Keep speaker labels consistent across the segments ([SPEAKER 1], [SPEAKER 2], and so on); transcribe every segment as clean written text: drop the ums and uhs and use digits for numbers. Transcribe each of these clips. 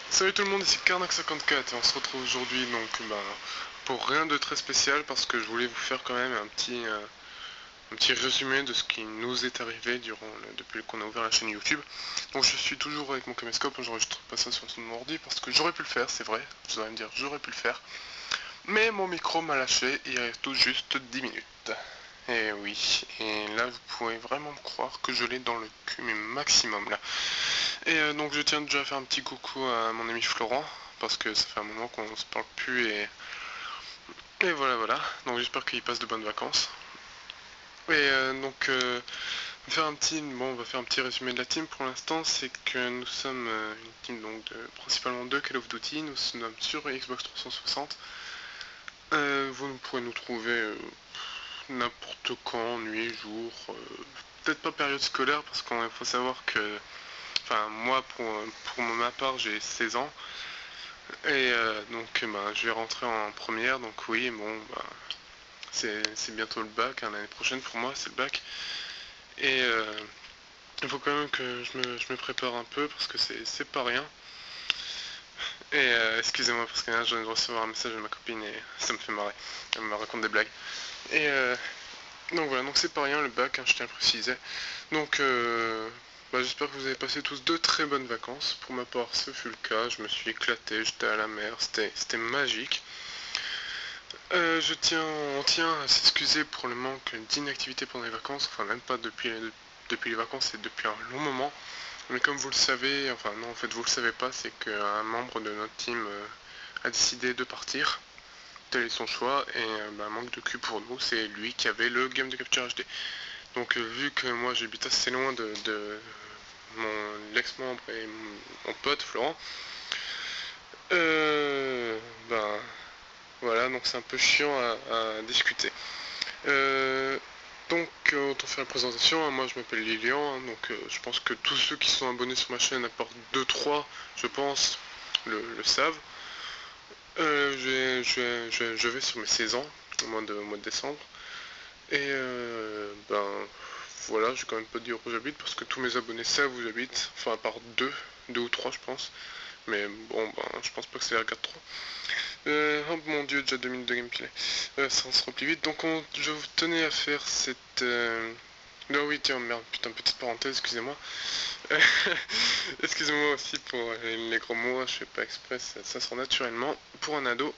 [SPEAKER 1] Salut tout le monde, ici Karnak54 et on se retrouve aujourd'hui donc pour rien de très spécial parce que je voulais vous faire quand même un petit résumé de ce qui nous est arrivé depuis qu'on a ouvert la chaîne YouTube. Donc je suis toujours avec mon caméscope, j'enregistre pas ça sur mon ordi parce que j'aurais pu le faire, c'est vrai, vous allez me dire j'aurais pu le faire. Mais mon micro m'a lâché il reste tout juste 10 minutes. Et oui, et là vous pouvez vraiment me croire que je l'ai dans le cul mais maximum là. Et donc je tiens déjà à faire un petit coucou à mon ami Florent, parce que ça fait un moment qu'on se parle plus et voilà. Donc j'espère qu'il passe de bonnes vacances. Et on va faire un petit résumé de la team pour l'instant, c'est que nous sommes une team donc principalement de Call of Duty, nous sommes sur Xbox 360. Vous pourrez nous trouver n'importe quand, nuit, jour, peut-être pas période scolaire parce qu'il faut savoir que, enfin moi pour ma part j'ai 16 ans. Et je vais rentrer en première, donc oui, bon, c'est bientôt le bac, hein, l'année prochaine pour moi c'est le bac. Et il faut quand même que je me prépare un peu parce que c'est pas rien. Et excusez-moi parce que là je viens de recevoir un message de ma copine et ça me fait marrer. Elle me raconte des blagues. Et donc voilà, donc c'est pas rien le bac, hein, je tiens à le préciser. Donc j'espère que vous avez passé tous de très bonnes vacances. Pour ma part, ce fut le cas. Je me suis éclaté, j'étais à la mer, c'était magique. On tient à s'excuser pour le manque d'inactivité pendant les vacances, enfin même pas depuis les vacances, c'est depuis un long moment. Mais comme vous le savez, enfin non en fait vous le savez pas, c'est qu'un membre de notre team a décidé de partir. Tel est son choix et manque de cul pour nous, c'est lui qui avait le game de capture HD. Donc vu que moi j'habite assez loin de mon ex-membre et mon pote Florent, euh, ben voilà, donc c'est un peu chiant à discuter. Euh, autant faire la présentation, hein. Moi je m'appelle Lilian, hein, je pense que tous ceux qui sont abonnés sur ma chaîne, à part 2-3, je pense, le savent. Je vais sur mes 16 ans, au mois de décembre. Et voilà, je vais quand même pas dire où j'habite parce que tous mes abonnés savent où j'habite. Enfin, à part deux ou trois, je pense. Mais bon, je pense pas que ça les regarde trop. Oh mon dieu, déjà 2 minutes de gameplay. Ça en sera plus vite. Je vous tenais à faire cette. Ah oui, tiens, merde, putain, petite parenthèse, excusez-moi. Excusez-moi aussi pour les gros mots, je fais pas exprès, ça sort naturellement. Pour un ado,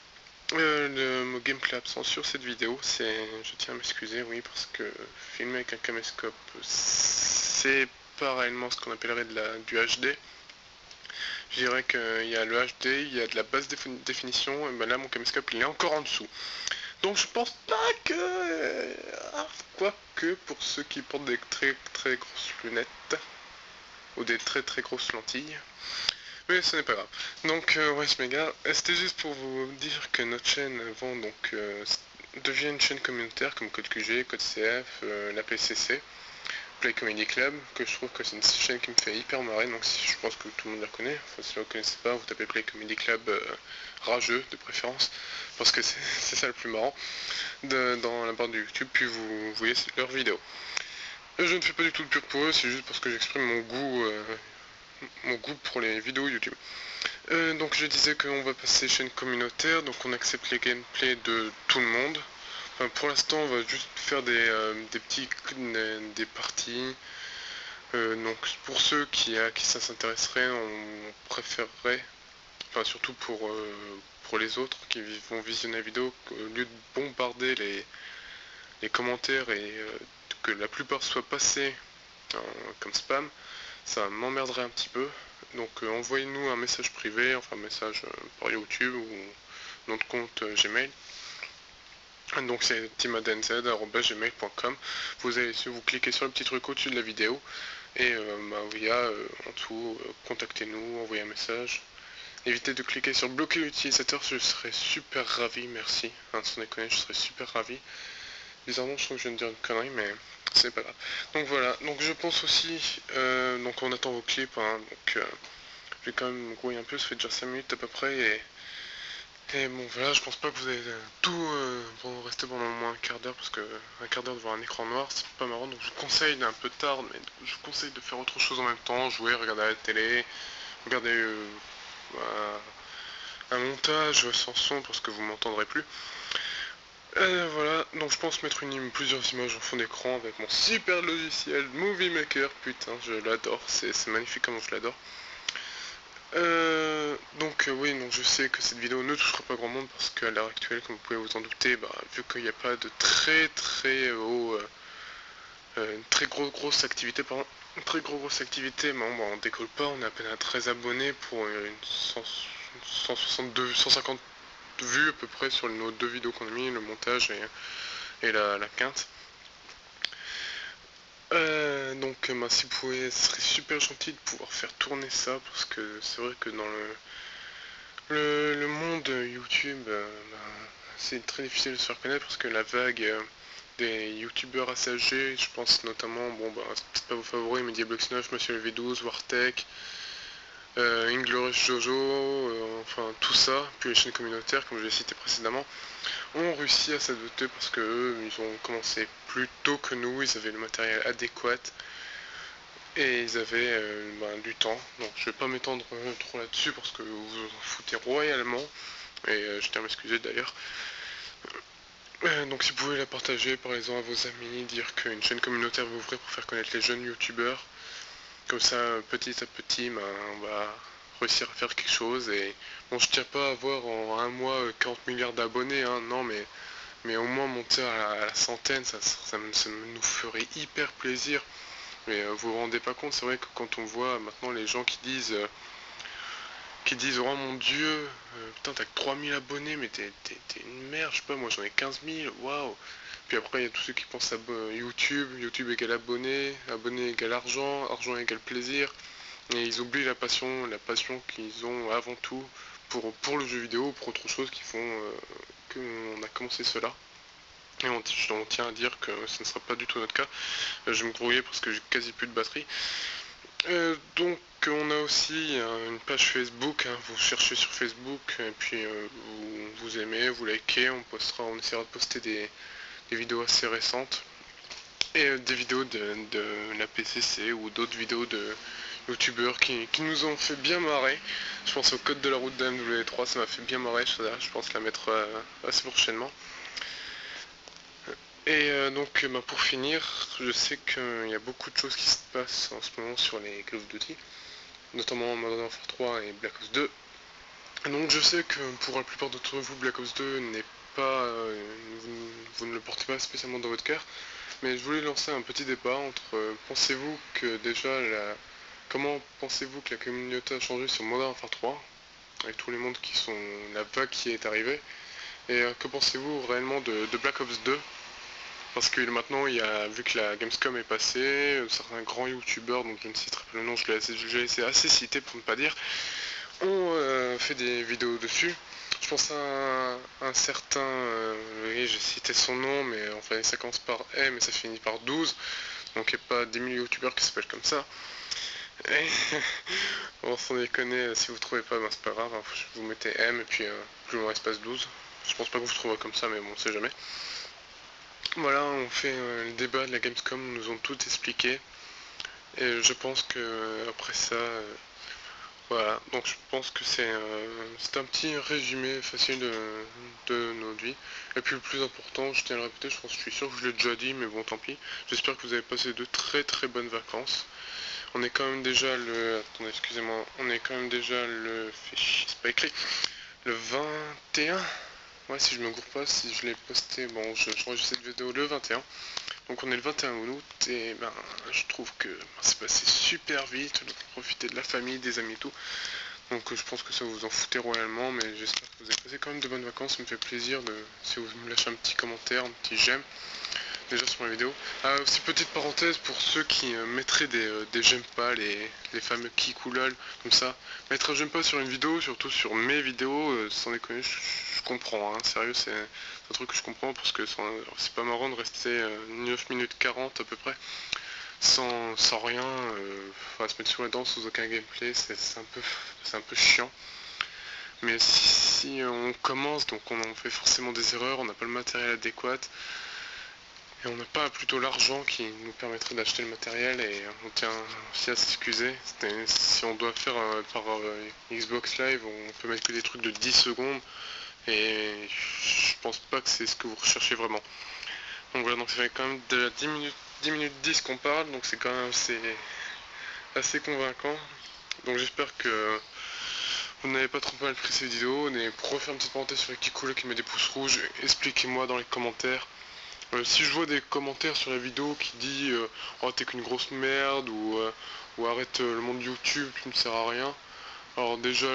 [SPEAKER 1] le mot gameplay absent sur cette vidéo, je tiens à m'excuser, oui, parce que filmer avec un caméscope, c'est pas réellement ce qu'on appellerait du HD. Je dirais qu'il y a le HD, il y a de la basse définition, et ben là mon caméscope il est encore en dessous. Donc je pense pas que... Quoique pour ceux qui portent des très très grosses lunettes, ou des très très grosses lentilles, mais ce n'est pas grave. Donc, wesh mes gars, c'était juste pour vous dire que notre chaîne devient une chaîne communautaire comme Code QG, Code CF, la PCC, Play Comedy Club, que je trouve que c'est une chaîne qui me fait hyper marrer, donc je pense que tout le monde la connaît. Enfin, si vous ne la connaissez pas, vous tapez Play Comedy Club rageux de préférence, parce que c'est ça le plus marrant dans la barre de YouTube, puis vous voyez leurs vidéos. Je ne fais pas du tout de pub pour eux, c'est juste parce que j'exprime mon goût pour les vidéos YouTube. Donc je disais qu'on va passer chaîne communautaire, donc on accepte les gameplays de tout le monde. Enfin, pour l'instant on va juste faire des parties. Donc pour ceux qui ça s'intéresserait, on préférerait, enfin surtout pour les autres qui vont visionner la vidéo, au lieu de bombarder les commentaires et que la plupart soient passés comme spam, ça m'emmerderait un petit peu. Donc envoyez-nous un message privé, enfin un message par YouTube ou notre compte Gmail. Donc c'est timadenz@gmail.com. Vous cliquez sur le petit truc au-dessus de la vidéo et il y a en tout, contactez-nous, envoyez un message. Évitez de cliquer sur bloquer l'utilisateur, je serais super ravi, merci. Sans déconner, je serais super ravi. Bizarrement, je trouve que je viens de dire une connerie, mais c'est pas grave. Donc voilà, donc je pense aussi, donc on attend vos clips, hein, je vais quand même me grouiller un peu, ça fait déjà 5 minutes à peu près, et bon voilà, je pense pas que vous allez rester pendant au moins un quart d'heure, parce que un quart d'heure devant un écran noir, c'est pas marrant, donc je vous conseille d'un peu tard, mais je vous conseille de faire autre chose en même temps, jouer, regarder la télé, regarder un montage sans son parce que vous m'entendrez plus. Voilà, donc je pense mettre plusieurs images en fond d'écran avec mon super logiciel Movie Maker. Putain, je l'adore, c'est magnifique comment je l'adore. Oui, donc je sais que cette vidéo ne touchera pas grand monde parce qu'à l'heure actuelle, comme vous pouvez vous en douter, vu qu'il n'y a pas de très haut, une très grosse activité, pardon, une très grosse activité, mais on décolle pas, on a à peine à 13 abonnés pour une 150 vues à peu près sur nos 2 vidéos qu'on a mis, le montage et la quinte. Si vous pouvez, ce serait super gentil de pouvoir faire tourner ça parce que c'est vrai que dans le monde YouTube, c'est très difficile de se faire connaître parce que la vague des youtubeurs assez âgés, je pense notamment, c'est peut-être pas vos favoris, mais Diablox 9, Monsieur le V12, Wartech, Inglorious Jojo, enfin tout ça, puis les chaînes communautaires, comme je l'ai cité précédemment, ont réussi à s'adapter parce que eux, ils ont commencé plus tôt que nous, ils avaient le matériel adéquat et ils avaient du temps. Donc je vais pas m'étendre trop là-dessus parce que vous vous en foutez royalement, et je tiens à m'excuser d'ailleurs. Donc si vous pouvez la partager, parlez-en à vos amis, dire qu'une chaîne communautaire va ouvrir pour faire connaître les jeunes youtubeurs. Comme ça, petit à petit, on va réussir à faire quelque chose. Et bon, je tiens pas à avoir en un mois 40 milliards d'abonnés, hein, non, mais au moins monter à la centaine, ça nous ferait hyper plaisir. Mais vous vous rendez pas compte, c'est vrai que quand on voit maintenant les gens qui disent oh mon dieu, putain t'as que 3000 abonnés, mais t'es une merde, je sais pas, moi j'en ai 15 000, waouh. Puis après il y a tous ceux qui pensent à YouTube, YouTube égale abonné, abonné égale argent, argent égale plaisir, et ils oublient la passion qu'ils ont avant tout pour le jeu vidéo, pour autre chose qui font qu'on a commencé cela. Et on tient à dire que ce ne sera pas du tout notre cas. Je vais me grouiller parce que j'ai quasi plus de batterie. Donc on a aussi une page Facebook, hein, vous cherchez sur Facebook et puis vous aimez, vous likez, on essaiera de poster des vidéos assez récentes et des vidéos de la PCC ou d'autres vidéos de youtubeurs qui nous ont fait bien marrer. Je pense au code de la route de MW3, ça m'a fait bien marrer, je pense la mettre assez prochainement. Et pour finir, je sais qu'il y a beaucoup de choses qui se passent en ce moment sur les Call of Duty, notamment Modern Warfare 3 et Black Ops 2. Donc je sais que pour la plupart d'entre vous, Black Ops 2 n'est pas, vous ne le portez pas spécialement dans votre cœur, mais je voulais lancer un petit débat entre pensez-vous que déjà comment pensez-vous que la communauté a changé sur Modern Warfare 3 avec tous les mondes qui sont la vague qui est arrivée, et que pensez-vous réellement de Black Ops 2? Parce que maintenant, vu que la Gamescom est passée, certains grands youtubeurs, dont je ne citerai pas le nom, je l'ai laissé assez cité pour ne pas dire, ont fait des vidéos dessus. Je pense à un certain, oui, j'ai cité son nom, mais enfin ça commence par M et ça finit par 12, donc il n'y a pas 10 000 youtubeurs qui s'appellent comme ça. Et bon, sans déconner, si vous trouvez pas, c'est pas grave, hein, vous mettez M et puis plus loin espace 12. Je pense pas que vous trouverez comme ça, mais bon, on sait jamais. Voilà, on fait le débat de la Gamescom, nous ont tout expliqué. Et je pense que après ça, voilà. Donc je pense que c'est un petit résumé facile de notre vie. Et puis le plus important, je tiens à le répéter, je suis sûr que je l'ai déjà dit, mais bon tant pis. J'espère que vous avez passé de très bonnes vacances. On est quand même déjà le... Attendez, excusez-moi. On est quand même déjà le... C'est pas écrit. Le 21. Ouais, si je me gourre pas, si je l'ai posté, bon, j'enregistre cette vidéo le 21. Donc on est le 21 août et je trouve que c'est passé super vite, on a profité de la famille, des amis et tout. Donc je pense que ça vous en foutez royalement, mais j'espère que vous avez passé quand même de bonnes vacances, ça me fait plaisir si vous me lâchez un petit commentaire, un petit j'aime déjà sur ma vidéo. Aussi petite parenthèse pour ceux qui mettraient des j'aime pas, les fameux kikoulol, comme ça. Mettre un j'aime pas sur une vidéo, surtout sur mes vidéos, sans déconner, je comprends, hein, sérieux, c'est un truc que je comprends parce que c'est pas marrant de rester 9 minutes 40 à peu près sans rien, se mettre sur la dent sans aucun gameplay, c'est un peu chiant. Mais si on commence, donc on en fait forcément des erreurs, on n'a pas le matériel adéquat. Et on n'a pas plutôt l'argent qui nous permettrait d'acheter le matériel, et on tient aussi à s'excuser. Si on doit faire par Xbox Live, on peut mettre que des trucs de 10 secondes, et je pense pas que c'est ce que vous recherchez vraiment. Donc voilà, donc ça fait quand même déjà 10 minutes 10 qu'on parle, donc c'est quand même assez convaincant. Donc j'espère que vous n'avez pas trop mal pris cette vidéo. Et pour refaire une petite parenthèse sur Kikula qui met des pouces rouges, expliquez-moi dans les commentaires. Si je vois des commentaires sur la vidéo qui dit oh t'es qu'une grosse merde, ou arrête le monde YouTube, tu ne sers à rien. Alors déjà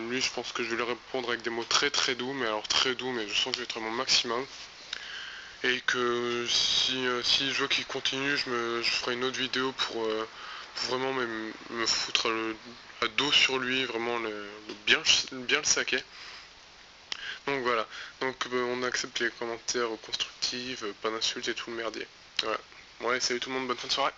[SPEAKER 1] lui je pense que je vais lui répondre avec des mots très très doux, mais alors très doux, mais je sens que je vais être à mon maximum. Et que si je vois qu'il continue, je ferai une autre vidéo pour vraiment me foutre à dos sur lui, vraiment bien le saquer. Donc voilà, donc on accepte les commentaires constructifs, pas d'insultes et tout le merdier. Voilà. Ouais, salut tout le monde, bonne fin de soirée.